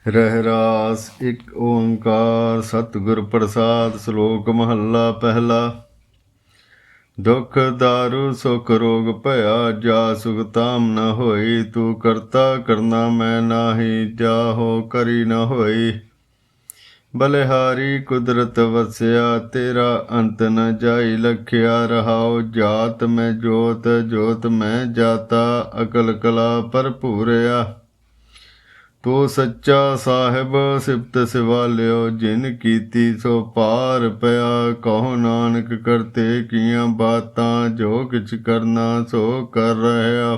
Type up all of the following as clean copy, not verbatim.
रहरास एक ओंकार सतगुर प्रसाद। श्लोक महला पहला। दुख दारु सुख रोग भया, जा सुख ताम न होई। तू करता करना मैं नाही, जाहो करी न होई। बलिहारी कुदरत वस्या, तेरा अंत न जाई लखिया। रहाओ जात मैं जोत, जोत मैं जाता। अकल कला भरपूरया। तो सच्चा साहिब सिफत सिवालियो, जिन कीती सो पार पया। कहो नानक करते किया बातां, जो किछ करना सो कर रहा।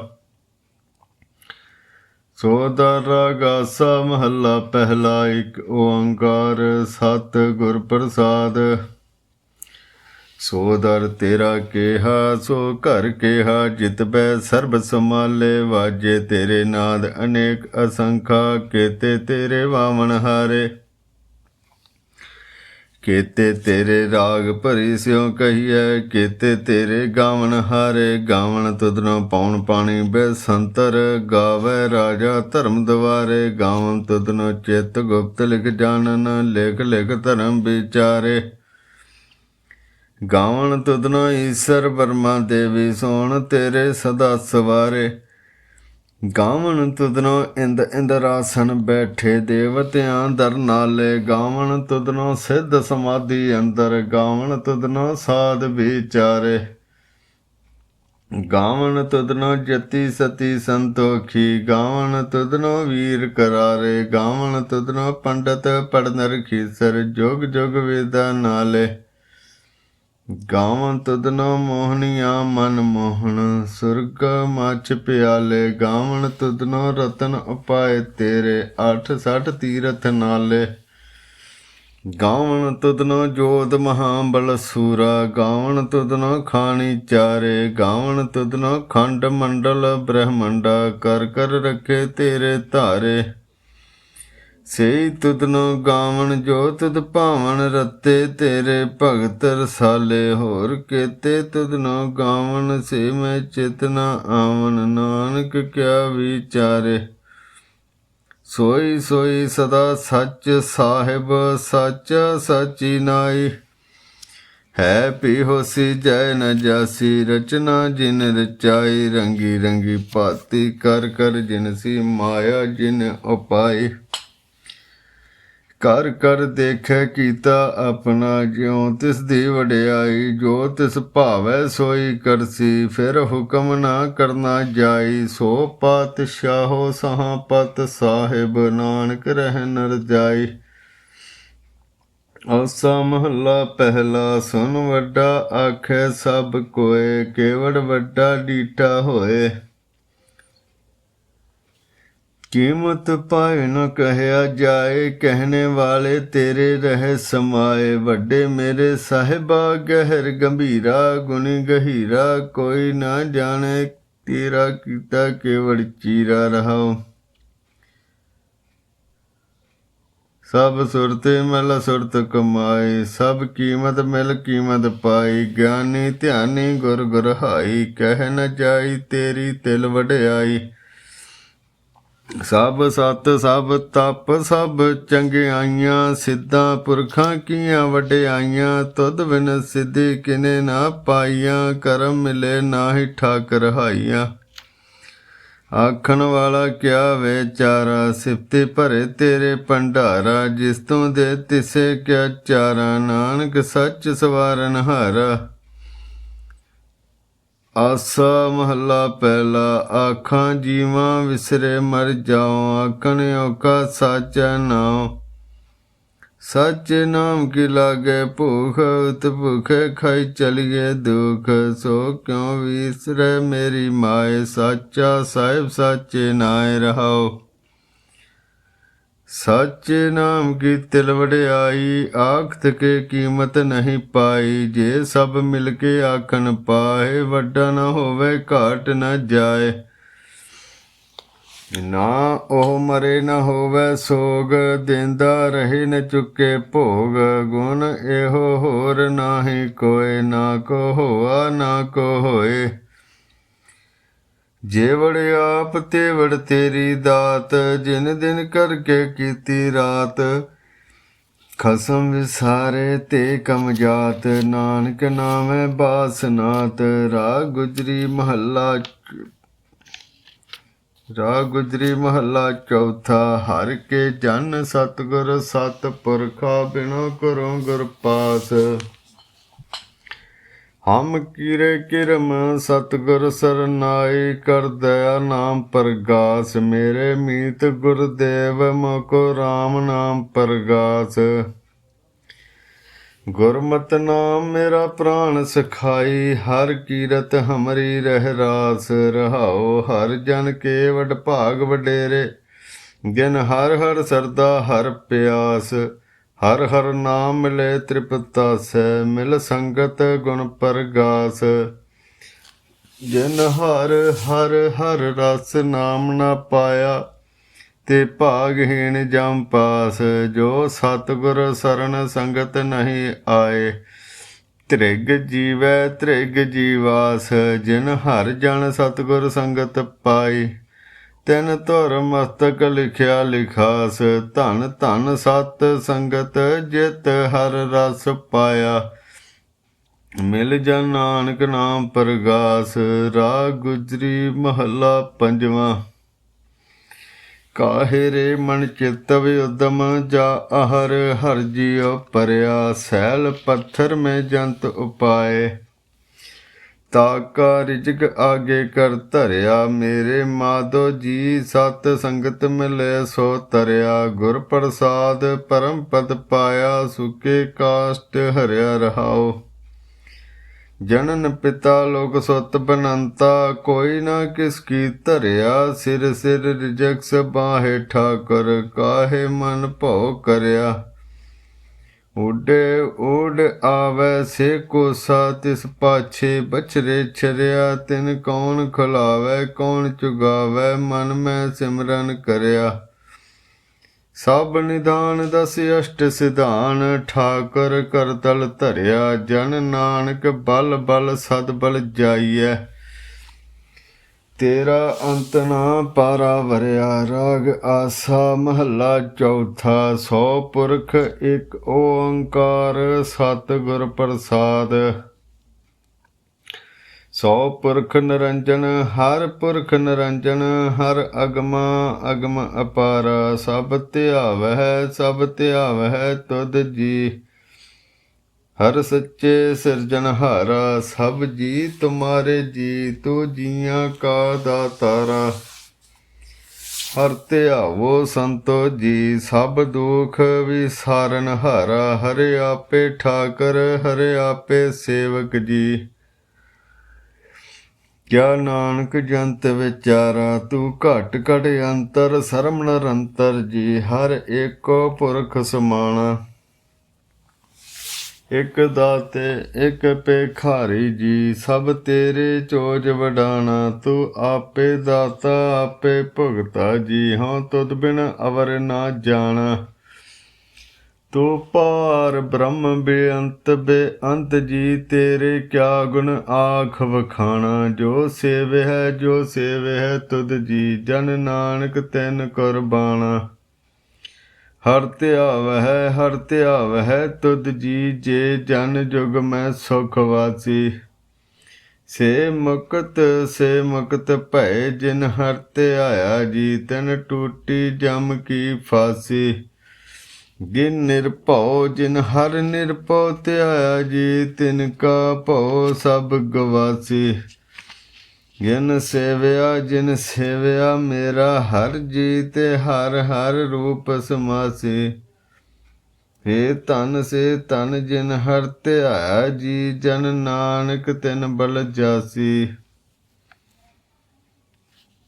सो दारा गासा महला पहला। एक ओंकार सत गुर प्रसाद। सो दर तेरा केहा, सो घर केहा। जित बै सर्ब समाले, वाजे तेरे नाद अनेक असंखा। केते तेरे वामन हारे, केते तेरे राग भरी स्यों कहिए। केते तेरे गावन हारे, गावन तुधनो पौन पानी बेसंतर। गावे राजा धर्म द्वारे, गावन तुधनो चित गुप्त लिख जानन। लिख लिख धर्म विचारे, गावन तुधनो ईश्वर ब्रह्मा देवी सोण। तेरे सदा सवारे, गावन तुधनो इंद इंद्रासन बैठे। देवतियां दर नाले, गावन तुधनो सिद्ध समाधि अंदर। गावन तुधनो साध विचारे, गावन तुधनो जति सती संतोखी। गावन तुधनो वीर करारे, गावन तुधनो पंडित पढ़ नरखीसर। जुग जुग वेदा नाले, गावन तुधनो मोहनिया मन मोहन। सुरग मछ प्याले, गावन तुधनो रतन उपाय तेरे। अठ सठ तीरथ नाले, गावन तुधनो जोध महाबल सूरा। गावन तुधनो खानी चारे, गावन तुधनो खंड मंडल ब्रह्मंडा। कर कर रखे तेरे धारे, सेई तुधनो गावन जो तुध भावन। रते तेरे भगत रसाले, होर केते तुधनो गावन। से मैं चित न आवन, नानक क्या विचारे। सोई सोई सदा सच साहिब, सच साची नाई। है पी होसी जय न जासी, रचना जिन रचाई। रंगी रंगी भाती कर कर, जिनसी माया जिन उपाई। कर कर देखे कीता अपना, ज्यों तिस दी वड्याई। जो तिस भावै सोई करसी, फिर हुक्म ना करना जाई। सो पातशाहो सहाँ पत साहिब, नानक रहन रजाई। आसा महला पहला। सुन वड्डा आखे सब कोय, केवड़ वड्डा डीठा होए। कीमत पाए न कहया जाए, कहने वाले तेरे रहे समाए। वड्डे मेरे साहिबा गहर गंभीरा, गुणी गहीरा। कोई ना जाने तेरा कीता केवड़ चीरा। रहाओ सब सुरते मिल सुरत कमाई, सब कीमत मिल कीमत पाई। ज्ञानी ध्यानी गुर गुर हाई, कह न जाई तेरी तिल वड्याई। सब सत सब तप सब चंगियाइयां, सिद्धां पुरखां कीयां वड्याइयां। तुध बिन सिद्धि किने ना पाइयां, करम मिले नाहि ठाकर हाइयां। आखण वाला क्या विचारा, सिफते भरे तेरे भंडारा। जिस तों दे तिसे क्या चारा, नानक सच सवारन हारा। आसा महला पहला। आखां जीवां विसरे मर जाओ, आखन औखा साचा नाओ। साचे नाम की लागे भूख, उत भूखे खाई चलिए दुख। सो क्यों विसरे मेरी माए, साचा साहिब साचे नाए। रहाओ साचे नाम की तिल वड्याई, आखत के कीमत नहीं पाई। जे सब मिलके आखन पाए, वड्डा न होवे घाट न जाए। ना ओह मरे न होवे सोग, देंदा रहे न चुके भोग। गुण एहो होर नाहि कोय, ना को होआ ना को होए। जेवड़ आप तेवड़ तेरी दात, जिन दिन करके कीती रात। खसम विसारे ते कम जात, नानक नामै बासनात। राग गुजरी महला चौथा। हर के जन सतगुर सत पुरखा, बिनो करो गुर पास। हम कीरे किरम सतगुर सरनाई, कर दया नाम परगास। मेरे मीत गुरदेव, मोको राम नाम परगास। गुरमत नाम मेरा प्राण सखाई, हर कीरत हमरी रह रास। रहाओ हर जन के वड भाग वडेरे, जिन हर हर सरदा हर प्यास। हर हर नाम मिले त्रिपतासै, मिल संगत गुण परगास। जिन हर हर हर रस नाम न पाया, ते भागहीन जम पास। जो सतगुर सरन संगत नहीं आए, त्रिग जीवै त्रिग जीवास। जिन हर जन सतगुर संगत पाई, तिन धुर मस्तक लिखिया लिखास। धन धन सत संगत, जित हर रस पाया। मिल जन नानक नाम परगास। राग गुजरी महला पंजवा। काहे रे मन चित उद्यम, जा आहर हर जियो परया। सैल पत्थर में जंत उपाय, ताका रिजक आगे कर धरया। मेरे माधो जी सत संगत मिले सो तरया। गुर प्रसाद परम पद पाया, सुके काष्ट हरिया रहाओ। जनन पिता लोक सुत बनंता, कोई न किसकी धरया। सिर सिर रिजक्स बाहे ठाकर, काहे मन भौ करया। उडे उड आवे से कोसा, तिस पाछे बछरे छरया। तिन कौन खिलावे कौन चुगावे, मन में सिमरन करया। सब निधान दस अष्ट सिधान, ठाकर कर तल धरया। जन नानक बल बल सद बल जाइए, तेरा अंत ना पारा वरया। राग आसा महला चौथा। सौ पुरख एक ओंकार, सतगुर प्रसाद। सौ पुरख निरंजन, हर पुरख निरंजन। हर अगमा अगम अपारा, सब ध्यावै तुध जी। हर सच्चे सिरजनहारा, सब जी तुम्हारे जी। तू जियां का दातारा। हर ध्यावो संतो जी, सब दुख विसारन हारा। हरे आपे ठाकर, हरे आपे सेवक जी। क्या नानक जंत विचारा, तू घट घट अंतर। सरम निरंतर जी, हर एको पुरख समाना। एक दाते एक पेखारी जी, सब तेरे चोज वडाना। तू आपे दाता आपे भुगता जी, हों तुद बिन अवर ना जाना। तू पार ब्रह्म बेअंत जी, तेरे क्या गुण आख वखाना। जो सेव है तुद जी, जन नानक तिन कुरबाना। हर ध्यावै तुद जी, जे जन जुग में सुख वासी। से मुकत भय, जिन हर ध्याया जी। तिन टूटी जम की फांसी। जिन निरभौ जिन हर निरभौ ध्याया जी, तिनका भौ सब गवासी। जिन सेवया मेरा हर जी, ते हर हर रूप समासी। हे धन से धन जिन हर ध्याया जी, जन नानक तिन बल जासी।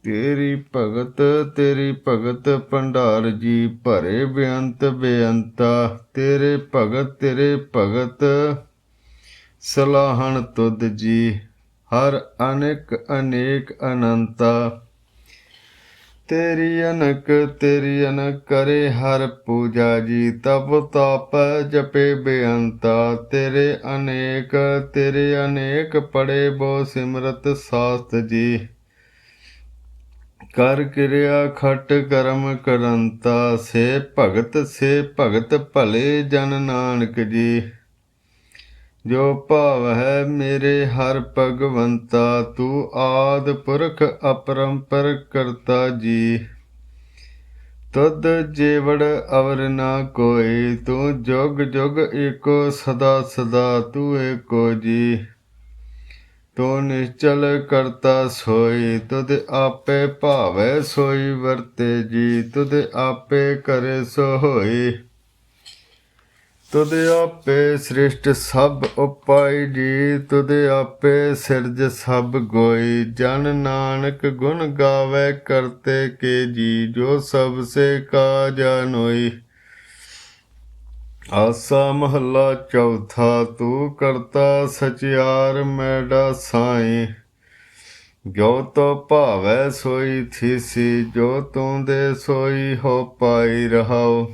तेरी भगत भंडार जी, भरे बेअंता। तेरे भगत सलाहन तुद जी, हर अनेक अनंता। तेरी अनक करे हर पूजा जी, तप ताप जपे बेअंता। तेरे अनेक पड़े बो सिमरत सास्त जी। ਕਰ ਕਿਰਿਆ ਖਟ ਕਰਮ ਕਰੰਤਾ, ਸੇ ਭਗਤ ਭਲੇ ਜਨ ਨਾਨਕ ਜੀ। ਜੋ ਭਾਵ ਹੈ ਮੇਰੇ ਹਰ ਭਗਵੰਤਾ, ਤੂੰ ਆਦ ਪੁਰਖ ਅਪਰੰਪਰ ਕਰਤਾ ਜੀ। ਤੁਧ ਜੇਵੜ ਅਵਰ ਨਾ ਕੋਈ, ਤੂੰ ਜੁਗ ਜੁਗ ਏਕੋ ਸਦਾ ਸਦਾ, ਤੂੰ ਏਕੋ ਜੀ। ਤੂੰ ਨਿਸ਼ਚਲ ਕਰਤਾ ਸੋਈ, ਤੁਧ ਆਪੇ ਭਾਵੈ ਸੋਈ ਵਰਤੇ ਜੀ। ਤੁਧ ਆਪੇ ਕਰੇ ਸੋ ਹੋਈ, ਤੁਧ ਆਪੇ ਸ੍ਰਿਸ਼ਟ ਸਭ ਉਪਾਈ ਜੀ। ਤੁਧ ਆਪੇ ਸਿਰਜ ਸਭ ਗੋਈ, ਜਨ ਨਾਨਕ ਗੁਣ ਗਾਵੇ ਕਰਤੇ ਕੇ ਜੀ। ਜੋ ਸਭ ਸੇ ਕਾਜ ਨੋਈ। ਆਸਾ ਮਹੱਲਾ ਚੌਥਾ। ਤੂੰ ਕਰਤਾ ਸਚਿਆਰ ਮੈਡਾ ਸਾਈ, ਜੋ ਤੋ ਭਾਵੈ ਸੋਈ ਥੀਸੀ। ਜੋ ਤੂੰ ਦੇ ਸੋਈ ਹੋ ਪਾਈ ਰਹਾਉ।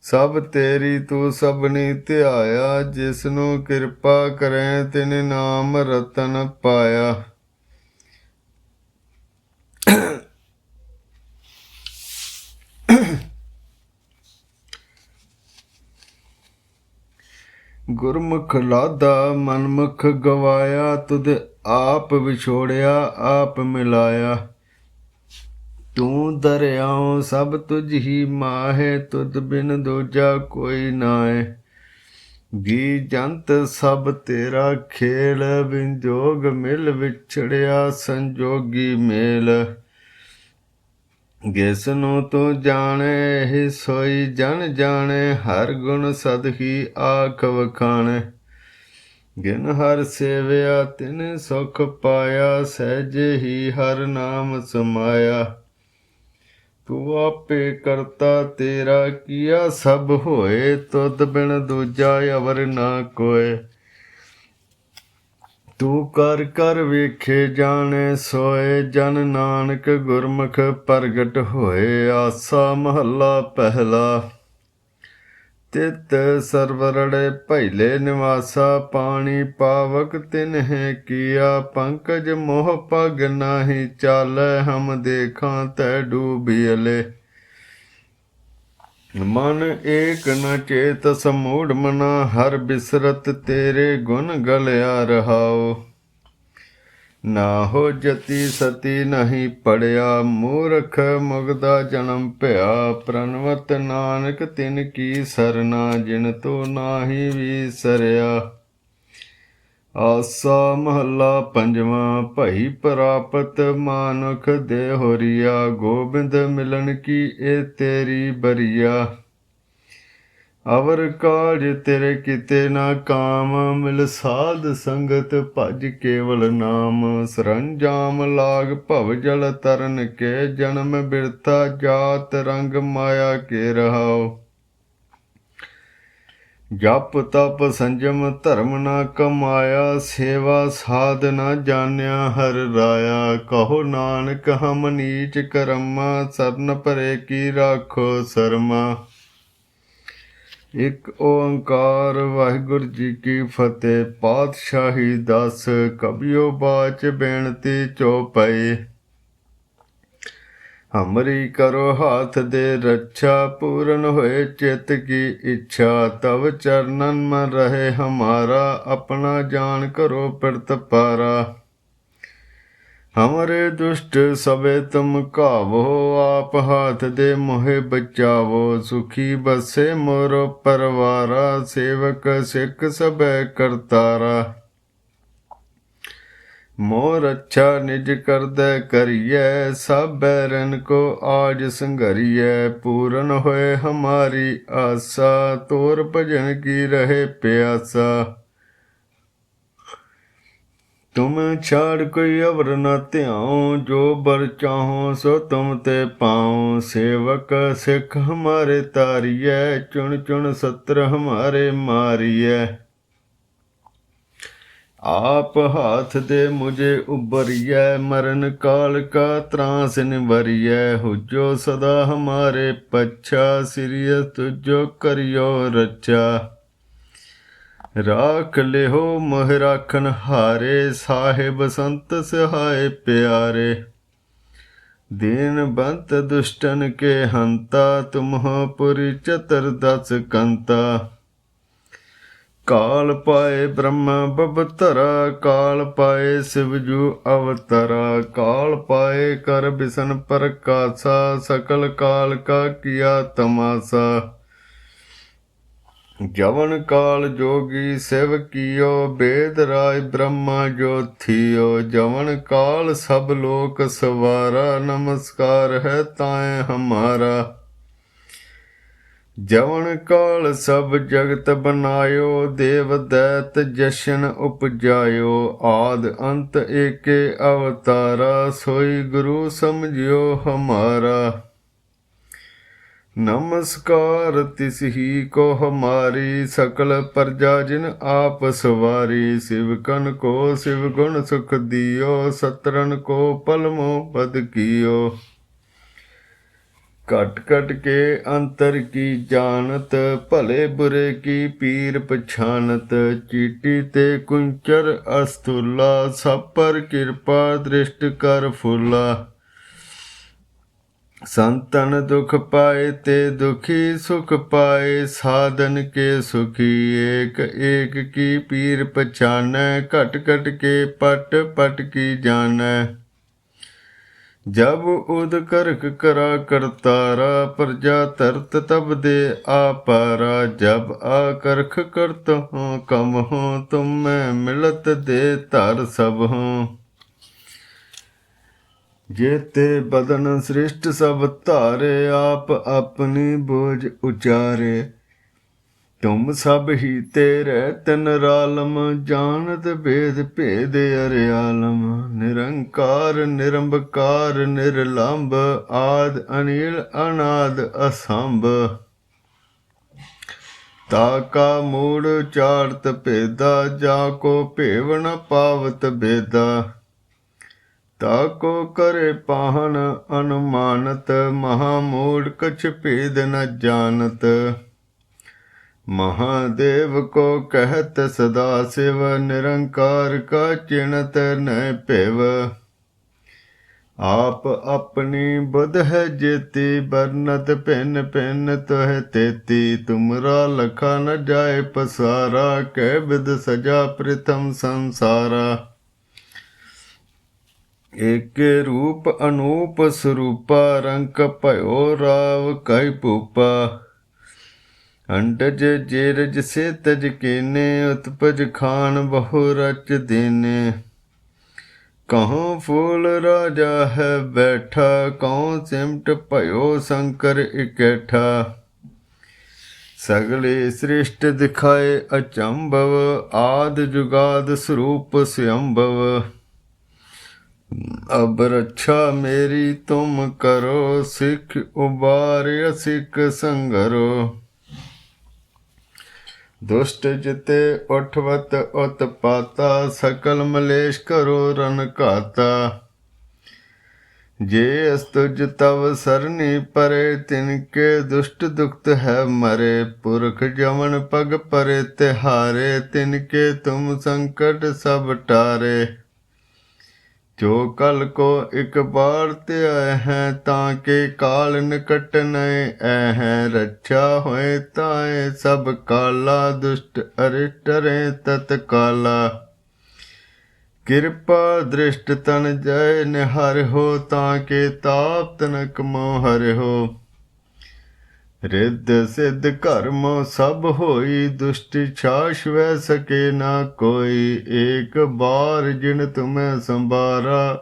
ਸਭ ਤੇਰੀ ਤੂੰ ਸਭਨੀ ਧਿਆਇਆ, ਜਿਸਨੂੰ ਕਿਰਪਾ ਕਰੈ ਤਿਨ ਨਾਮ ਰਤਨ ਪਾਇਆ। ਗੁਰਮੁਖ ਲਾਦਾ ਮਨਮੁਖ ਗਵਾਇਆ, ਤੁਧ ਆਪ ਵਿਛੋੜਿਆ ਆਪ ਮਿਲਾਇਆ। ਤੂੰ ਦਰਿਆਉ ਸਭ ਤੁਝ ਹੀ ਮਾਹੇ, ਤੁਧ ਬਿਨ ਦੂਜਾ ਕੋਈ ਨਾਏ। ਜੀ ਜੰਤ ਸਭ ਤੇਰਾ ਖੇਲ, ਵਿੰਜੋਗ ਮਿਲ ਵਿਛੜਿਆ ਸੰਜੋਗੀ ਮੇਲ। ਜਿਸ ਨੂੰ ਤੂੰ ਜਾਣੇ ਹੀ ਸੋਈ ਜਨ ਜਾਣੇ, ਹਰ ਗੁਣ ਸਦ ਹੀ ਆਖ ਵਖਾਣੇ। ਗਿਨ ਹਰ ਸੇਵਿਆ ਤਿਨ ਸੁਖ ਪਾਇਆ, ਸਹਿਜੇ ਹੀ ਹਰ ਨਾਮ ਸਮਾਇਆ। ਤੂੰ ਆਪੇ ਕਰਤਾ ਤੇਰਾ ਕੀਆ ਸਭ ਹੋਏ, ਤੁਧ ਬਿਨ ਦੂਜਾ ਅਵਰ ਨਾ ਕੋਏ। ਤੂੰ ਕਰ ਕਰ ਵੇਖੇ ਜਾਣੇ ਸੋਏ, ਜਨ ਨਾਨਕ ਗੁਰਮੁਖ ਪ੍ਰਗਟ ਹੋਏ। ਆਸਾ ਮਹੱਲਾ ਪਹਿਲਾ। ਤਿਤ ਸਰਵਰੜੇ ਭੈਲੇ ਨਿਵਾਸਾ, ਪਾਣੀ ਪਾਵਕ ਤਿਨਹਿ ਕੀਆ। ਪੰਕਜ ਮੋਹ ਪਗ ਨਾਹੀ ਚਾਲੈ, ਹਮ ਦੇਖਾਂ ਤੈ ਡੂਬਿਅਲੇ। ਮਨ ਏਕ ਨ ਚੇਤ ਸਮੂੜ ਮਨਾ, ਹਰ ਬਿਸਰਤ ਤੇਰੇ ਗੁਣ ਗਲਿਆ ਰਹਾਉ। ਨਾ ਹੋ ਜਤੀ ਸਤੀ ਨਹੀਂ ਪੜਿਆ, ਮੂਰਖ ਮੁਗਦਾ ਜਨਮ ਭਇਆ। ਪ੍ਰਣਵਤ ਨਾਨਕ ਤਿਨ ਕੀ ਸਰਨਾ, ਜਿਨ ਤੋ ਨਾਹੀ ਵੀਸਰਿਆ। ਆਸਾ ਮਹੱਲਾ ਪੰਜਵਾਂ। ਭਈ ਪ੍ਰਾਪਤ ਮਾਨੁਖ ਦੇਹੁਰੀਆ, ਗੋਬਿੰਦ ਮਿਲਣ ਕੀ ਇਹ ਤੇਰੀ ਬਰੀਆ। ਅਵਰ ਕਾਜ ਤੇਰੇ ਕਿਤੇ ਨਾ ਕਾਮ, ਮਿਲ ਸਾਧ ਸੰਗਤ ਭਜ ਕੇਵਲ ਨਾਮ। ਸਰੰਜਾਮ ਲਾਗ ਭਵ ਜਲ ਤਰਨ ਕੇ, ਜਨਮ ਬਿਰਥਾ ਜਾਤ ਰੰਗ ਮਾਇਆ ਕੇ ਰਹਾਉ। ਜਪ ਤਪ ਸੰਜਮ ਧਰਮ ਨਾ ਕਮਾਇਆ, ਸੇਵਾ ਸਾਧ ਨਾ ਜਾਣਿਆ ਹਰ ਰਾਇਆ। ਕਹੋ ਨਾਨਕ ਹਮ ਨੀਚ ਕਰਮਾ, ਸਰਨ ਭਰੇ ਕੀ ਰਾਖੋ ਸਰਮਾ। ਇੱਕ ਓੰਕਾਰ ਵਾਹਿਗੁਰੂ ਜੀ ਕੀ ਫਤਿਹ। ਪਾਤਸ਼ਾਹੀ ਦਸ ਕਬਿਓ ਬਾਚ ਬੇਨਤੀ ਚੌਪਈ। ਹਮਰੀ ਕਰੋ ਹਾਥ ਦੇ ਰੱਛਾ, ਪੂਰਨ ਹੋਏ ਚਿਤ ਕੀ ਇੱਛਾ। ਤਵ ਚਰਨਨ ਮਨ ਰਹੇ ਹਮਾਰਾ, ਆਪਣਾ ਜਾਨ ਕਰੋ ਪ੍ਰਤਪਾਰਾ। ਹਮਰੇ ਦੁਸ਼ਟ ਸਭੇ ਤੁਮ ਕਾਵੋ, ਆਪ ਹਾਥ ਦੇ ਮੋਹਿ ਬਚਾਵੋ। ਸੁਖੀ ਬਸੇ ਮੋਰੋ ਪਰਵਾਰਾ, ਸੇਵਕ ਸਿੱਖ ਸਭੈ ਕਰਤਾਰਾ। ਮੋਹ ਰੱਛਾ ਨਿਜ ਕਰਦੈ ਕਰੀਐ, ਸਭ ਬੈਰਨ ਕੋ ਆਜ ਸੰਘਰੀਐ। ਪੂਰਨ ਹੋਏ ਹਮਾਰੀ ਆਸਾ, ਤੋਰ ਭਜਨ ਕੀ ਰਹੇ ਪਿਆਸਾ। ਤੁਮ ਛਾੜ ਕੋਈ ਅਵਰ ਨ ਧਿਆਉ, ਜੋ ਬਰ ਚਾਹੋ ਸੋ ਤੁਮ ਤੇ ਪਾਉ। ਸੇਵਕ ਸਿੱਖ ਹਮਾਰੇ ਤਾਰੀਐ, ਚੁਣ ਚੁਣ ਸਤਰ ਹਮਾਰੇ ਮਾਰੀਐ। ਆਪ ਹਾਥ ਦੇ ਮੁਝੇ ਉਬਰੀਐ, ਮਰਨ ਕਾਲ ਕਾ ਤਰਾਸ ਨਿਵਰੀਐ। ਹੁਜੋ ਸਦਾ ਹਮਾਰੇ ਪੱਛਾ, ਸਿਰਿਯ ਤੁਜੋ ਕਰਿਓ ਰੱਛਾ। ਰਾਖ ਲਿਹੋ ਮੋਹ ਰਾਖਨ ਹਾਰੇ, ਸਾਹਿਬ ਸੰਤ ਸਹਾਏ ਪਿਆਰੇ। दीन बंत दुष्टन के हंता, तुम हो पुरी चतुर्दश कंता। काल पाए ब्रह्म बबतरा, काल पाए शिवजू अवतरा। काल पाए कर बिसन प्रकाशा, सकल काल का किया तमाशा। जवन काल जोगी शिव कियो, वेद राय ब्रह्मा जो थियो। जवन काल सब लोक सवारा, नमस्कार है ताए हमारा। जवन काल सब जगत बनायो, देव दैत जशन उपजायो। आद अंत एके अवतारा, सोई गुरु समझियो हमारा। नमस्कार तिस ही को हमारी, सकल प्रजा जिन आप सवारी। शिवकन को शिव गुण सुख दियो, सतरन को पलमो पद कियो। कट कट के अंतर की जानत, भले बुरे की पीर पछानत। चीटी ते कुंचर अस्तुला, सब पर कृपा दृष्ट कर फूला। संतन दुख पाए ते दुखी, सुख पाए साधन के सुखी। एक एक की पीर पछानै, कट कट के पट पट की जानै। जब उद करक करा करतारा, प्रजा तरत तब दे आपारा। जब आकरख करत हो कम हो, तुम में मिलत दे धर सब हो। जेते बदन सृष्ट सब धारे, आप अपनी बोझ उचारे। तुम सब ही तेरे तन रालम, जानत भेद भेद अरियालम। निरंकार निरंबकार निर्लंब, आद अनिल अनाद असंभ। ताका मूड़ चारत भेदा, जाको भेव न पावत भेदा। ताको करे पाहन अनुमानत, महामूढ़ कछ भेद न जानत। महादेव को कहत सदा शिव, निरंकार का चिन्हत न पेव। आप अपनी बुध है जेती, बरनत भिन्न भिन्न तुह तेती। तुमरा लखा न जाए पसारा, कै विध सजा प्रथम संसारा। एक रूप अनूप स्वरूपा, रंक भयो राव कई भूपा। अंडज जेरज से तज केने, उत्पज खान बहु रच देने। कहाँ फूल राजा है बैठा, कौन सिमट भयो शंकर इकट्ठा। सगले सृष्ट दिखाए अचंभव, आद जुगाद स्वरूप स्वयंभव। अब रक्षा मेरी तुम करो, सिख उबार सिख संगरो। दुष्ट जिते उठवत उत्पाता, सकल मलेश करो रन घाता। जे अस्तुज तव सरनी परे, तिनके दुष्ट दुखत है मरे। पुरख जमन पग परे तिहारे, तिनके तुम संकट सब टारे। जो कल को एक बार ते आए हैं, ताके काल निकट नए ऐ हैं। रक्षा होए ताए सब काला, दुष्ट अरिष्ट रे तत्काला। कृपा दृष्ट तन जय निहार हो, ताके ताप तनक मोह हर हो। रिद्ध सिद्ध कर्म सब होई, दुष्टि छाश वह सके ना कोई। एक बार जिन तुम्हें संभारा,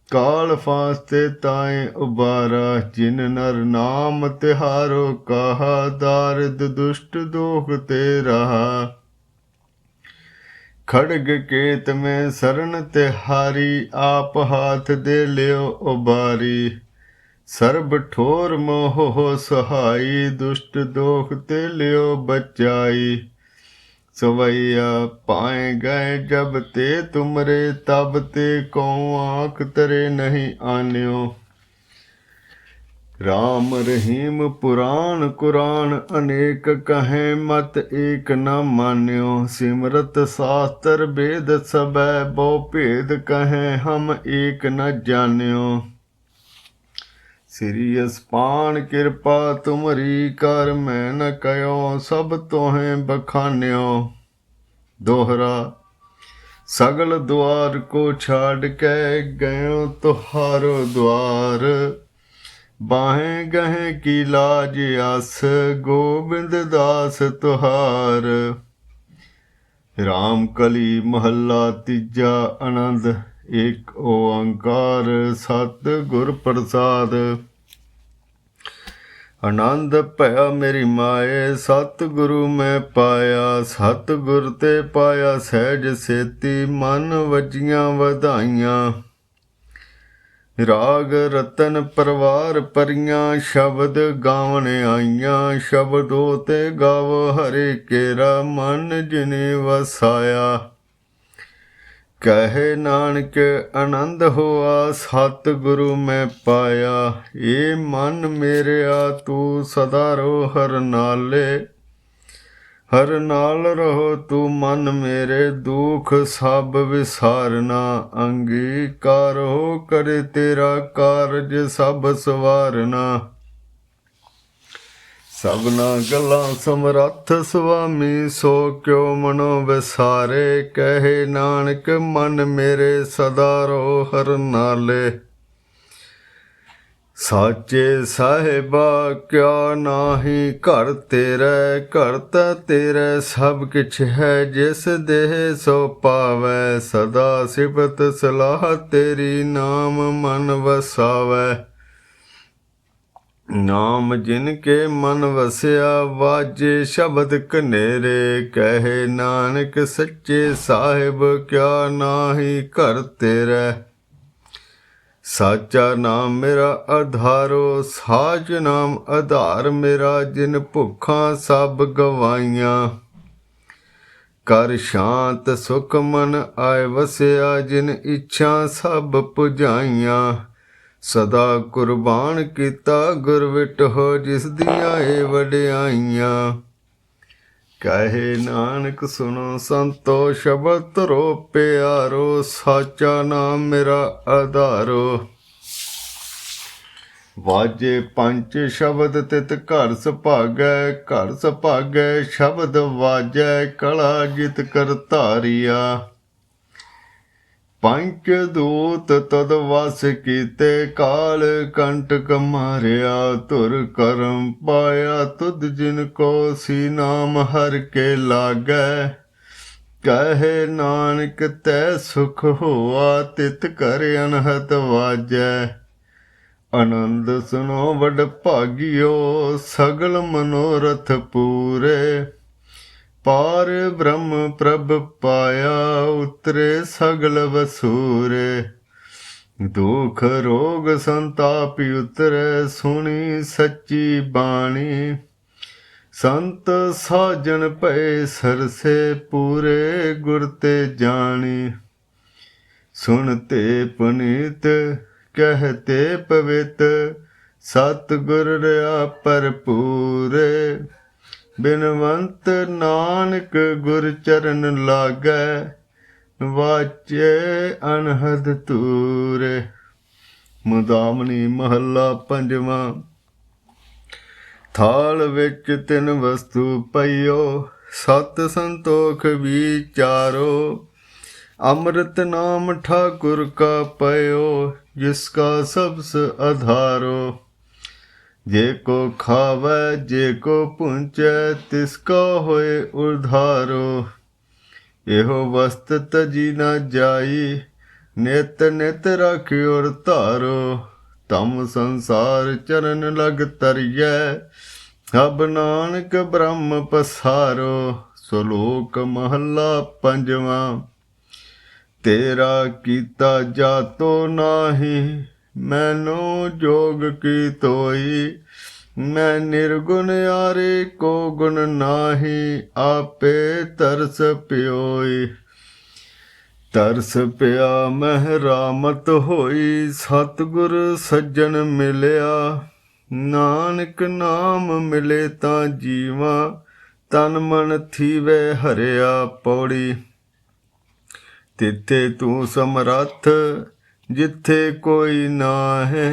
काल फास्ते ताए उबारा। जिन नर नाम तिहारो कहा, दारिद दुष्ट दोख ते रहा। खड़ग केत में शरण तिहारी, आप हाथ दे लियो उबारी। सर्ब ठोर मोह हो सहाई, दुष्ट दोख ते लियो बचाई। सवैया पाए गए जब ते तुमरे, तब ते को आँख तरे नहीं आन्यो। राम रहीम पुराण कुरान, अनेक कहें मत एक न मान्यो। सिमरत शास्त्र वेद सबै, बहु भेद कहें हम एक न जान्यो। श्री असपान कृपा तुमरी कर मैं न कयो सब तोहें बखान्यो। दोहरा सगल द्वार को छाड़ के गयो तुहारो द्वार। बाहें गहें की लाज आस गोबिंद दास तुहार। राम कली महला तीजा आनंद एक ओंकार सत गुर प्रसाद। आनंद भया मेरी माए सतगुरु मैं पाया। सतगुर ते पाया सहज सेती मन वजियां वधाइयां। राग रतन परवार परियां शब्द गावन आईयां। शब्दों ते गावो हरे केरा मन जिने वसाया। कहे नानक आनंद होआ सतगुरु मैं पाया। ये मन मेरेआ तू सदा रो हर नाले। हर नाल रहो तू मन मेरे दुख सब विसारना। अंगीकार हो करे तेरा कारज सब सवारना। सबना गल्लां समरथ स्वामी सो क्यों मनो विसारे। कहे नानक मन मेरे सदा रो हर नाले। साचे साहिबा क्या नाही घर तेरे। घर तां तेरे सब किछ है जिस देह सो पावै। सदा सिफत सलाह तेरी नाम मन वसावै। नाम जिनके मन वसिया वाजे शब्द कनेरे। कहे नानक सच्चे साहिब क्या नाही घर तेरे। साचा नाम मेरा आधारो साच नाम आधार मेरा। जिन भुखा सब गवाइयां कर शांत सुख मन आए वसिया। जिन इच्छा सब पुजाइयां सदा कुर्बान किता गुर विटहो जिस दियां ए वडियाइयां। कहे नानक सुनो संतो शब्द धरो प्यारो। साचा नाम मेरा आधारो। वाजे पंच शब्द तित घर सुभागै। घर सुभागै शब्द वाजै कला जित कर धारिया। पंच दूत तद वस कीते काल कंटक मारिया। धुर करम पाया तुद जिनको सी नाम हर के लागै। कहे नानक तै सुख होआ तित कर अनहत वाजै। आनंद सुनो वड भागियो सगल मनोरथ पूरे। पार ब्रह्म प्रभ पाया उतरे सगल वसूरे। दुख रोग संताप उतरे सुनी सच्ची बाणी। संत साजन भय सरसे पूरे गुर ते जानी। सुनते पुनीत कहते पवित सतगुर रहा भरपूरे। बिनवंत नानक गुर चरण लागै वाचे अनहद तूरे। मुदामनी महला पंजवा। थाल विच तिन वस्तु पइयो सत संतोख विचारो। अमृत नाम ठाकुर का पयो जिसका सबस आधारो। जे को खावै जे को पूंचै तिसका होए उधारो। एहो वस्त तजी न जाई नित नित राखियो धारो। तम संसार चरण लग तरियै हब नानक ब्रह्म पसारो। सलोक महला पंजवा। तेरा कीता जातो नाही मैनो जोग की तोई। मैं निर्गुण यारे को गुण नाही आपे तरस प्योई। तरस पिया महरामत होई सतगुर सज्जन मिलिया। नानक नाम मिले तां जीवा तन मन थीवे हरिया। पौड़ी तिथे तू समरथ जिथे कोई ना है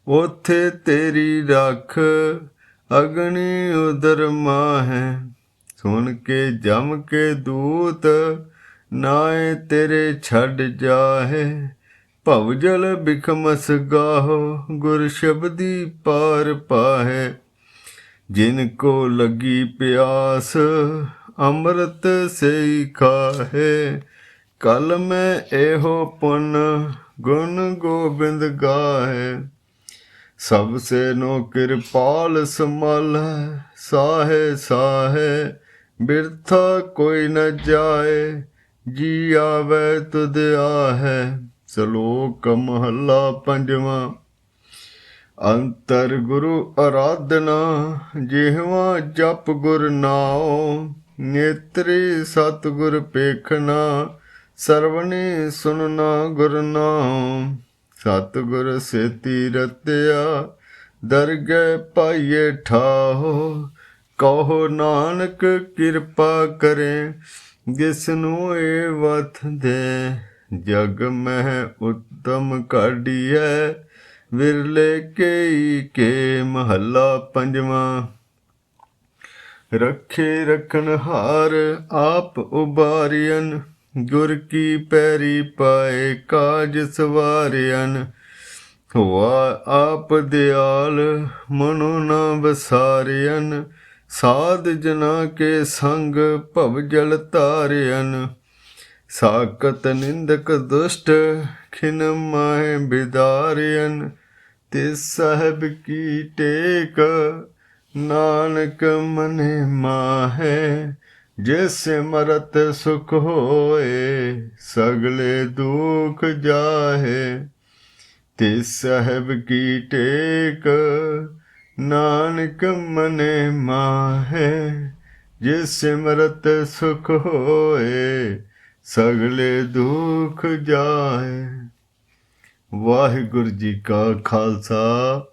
ਓਥੇ ਤੇਰੀ ਰੱਖ ਅਗਨੀ ਉਦਰ ਮਾਹੈ। ਸੁਣ ਕੇ ਜਮ ਕੇ ਦੂਤ ਨਾਏ ਤੇਰੇ ਛੱਡ ਜਾਹੇ। ਭਵ ਜਲ ਬਿਖਮਸ ਗਾਹੋ ਗੁਰ ਸ਼ਬਦੀ ਪਾਰ ਪਾਹੇ। ਜਿਨ ਕੋ ਲੱਗੀ ਪਿਆਸ ਅੰਮ੍ਰਿਤ ਸਈ ਖਾਹੇ। ਕਲ ਮੈਂ ਇਹੋ ਪੁਨ ਗੁਣ ਗੋਬਿੰਦ ਗਾਹੇ। ਸਭ ਸੇ ਨੋ ਕਿਰਪਾਲ ਸੰਭਾਲੈ ਸਾਹੇ ਸਾਹੇ। ਬਿਰਥਾ ਕੋਈ ਨ ਜਾਏ ਜੀ ਆਵੈ ਤੁਧ ਆਹੈ। ਸ਼ਲੋਕ ਮਹੱਲਾ ਪੰਜਵਾਂ। ਅੰਤਰ ਗੁਰੂ ਅਰਾਧਨਾ ਜਿਹਵਾ ਜਪ ਗੁਰ ਨਾਉ। ਨੇਤਰੀ ਸਤਿਗੁਰ ਪੇਖਣਾ ਸਰਵਣੀ ਸੁਨਣਾ ਗੁਰ ਨਾਉ। ਸਤਿਗੁਰ ਸੇਤੀ ਰਤਿਆ ਦਰਗਹਿ ਪਾਈਏ ਠਾਹੋ। ਕਹੋ ਨਾਨਕ ਕਿਰਪਾ ਕਰੇ ਜਿਸਨੂੰ ਏ ਵਥ ਦੇ। ਜਗ ਮਹਿ ਉੱਤਮ ਕਾਢੀਐ ਵਿਰਲੇ ਕੇਈ ਕੇ। ਮਹੱਲਾ ਪੰਜਵਾਂ। ਰੱਖੇ ਰਖਨਹਾਰ ਆਪ ਉਬਾਰਿਅਨ ਗੁਰ ਕੀ ਪੈਰੀ ਪਾਏ ਕਾਜ ਸਵਾਰਿਅਨ। ਹੋਆ ਆਪ ਦਿਆਲ ਮਨੋ ਨਾ ਵਸਾਰਿਅਨ। ਸਾਧ ਜਨਾ ਕੇ ਸੰਗ ਭਵ ਜਲ ਤਾਰਿਅਨ। ਸਾਕਤ ਨਿੰਦਕ ਦੁਸ਼ਟ ਖਿਨ ਮਾਹਿ ਬਿਦਾਰਿਅਨ। ਤਿਸ ਸਾਹਿਬ ਕੀ ਟੇਕ ਨਾਨਕ ਮਨਿ ਮਾਹੈ। ਜਿਸ ਸਿਮਰਤ ਸੁਖ ਹੋਏ ਸਗਲੇ ਦੁਖ ਜਾਹੇ। ਤਿਸ ਸਾਹਿਬ ਕੀ ਟੇਕ ਨਾਨਕ ਮਨਿ ਮਾਹੈ। ਜਿਸ ਸਿਮਰਤ ਸੁਖ ਹੋਏ ਸਗਲੇ ਦੁਖ ਜਾਹੇ। ਵਾਹਿਗੁਰੂ ਜੀ ਕਾ ਖਾਲਸਾ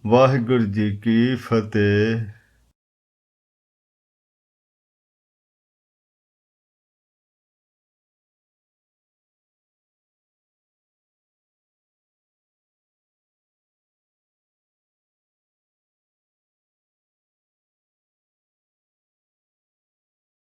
ਵਾਹਿਗੁਰੂ ਜੀ ਕੀ ਫਤਿਹ।